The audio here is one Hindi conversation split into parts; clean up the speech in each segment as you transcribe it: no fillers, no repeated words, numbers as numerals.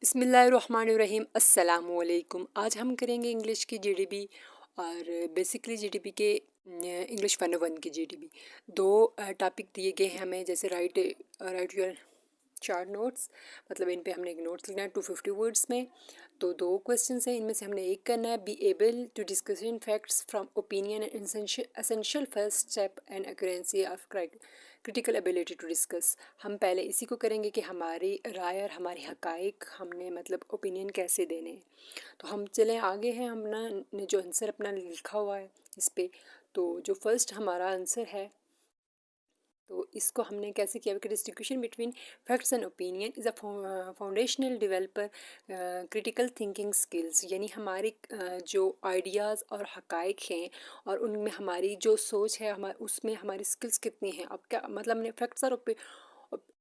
बिस्मिल्लाहिर्रहमानिर्रहीम अस्सलामुअलैकुम। आज हम करेंगे इंग्लिश की जीडीबी और बेसिकली जीडीबी के इंग्लिश 101 की जीडीबी। दो टॉपिक दिए गए हैं हमें, जैसे राइट योर चार्ट नोट्स, मतलब इन पे हमने एक नोट्स लिखना है 250 वर्ड्स में। तो दो क्वेश्चंस हैं, इनमें से हमने एक करना है, be able to discuss in facts from opinion and essential first step and accuracy of critical ability to discuss. हम पहले इसी को करेंगे कि हमारी राय और हमारी हकाइक हमने मतलब ओपिनियन कैसे देने हैं। तो हम चलें आगे हैं, हमने ने जो आंसर अपना लिखा हुआ है इस पे। तो जो फर्स्ट हमारा आंसर है, तो इसको हमने कैसे किया कि distinction between facts and opinion is a foundational developer critical thinking skills. यानी हमारी जो आइडियाज़ और हकाइक हैं और उनमें हमारी जो सोच है, उसमें हमारी स्किल्स कितनी हैं। अब क्या मतलब, हमने फैक्ट्स और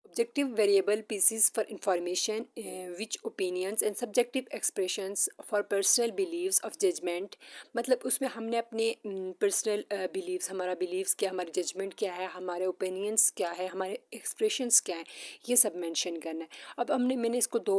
objective variable pieces for information, which opinions and subjective expressions for personal beliefs of judgment। मतलब उसमें हमने अपने पर्सनल बिलीव्स, हमारा बिलीव्स क्या, हमारी जजमेंट क्या है, हमारे ओपिनियंस क्या है, हमारे एक्सप्रेशंस क्या हैं, ये सब मेंशन करना है। अब मैंने इसको दो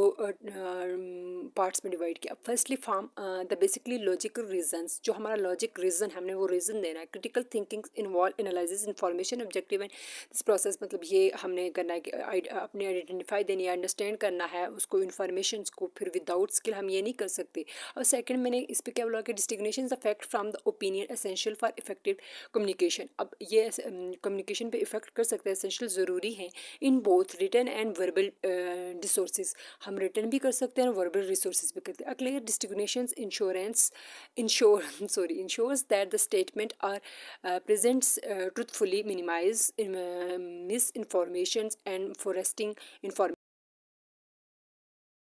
पार्ट्स में डिवाइड किया। Firstly form the basically logical reasons, जो हमारा लॉजिक रीज़न हमने वो रीज़न देना है। Critical thinking involve analysis information objective and this process, मतलब ये हमने करना है कि अपने आइडेंटिफाई देनी है, अंडरस्टैंड करना है उसको, इन्फॉर्मेशन को। फिर विदाउट स्किल हम ये नहीं कर सकते। और सेकंड मैंने इस पर क्या बोला कि distinguishing the fact from the opinion essential for effective communication. अब ये कम्युनिकेशन पे इफेक्ट कर सकते हैं, एसेंशियल ज़रूरी है in both written and verbal resources. हम रिटन भी कर सकते हैं और वर्बल रिसोर्सेज भी करते हैं। अगले distinguishing ensures that the statement are presents truthfully, minimize misinformations and foresting information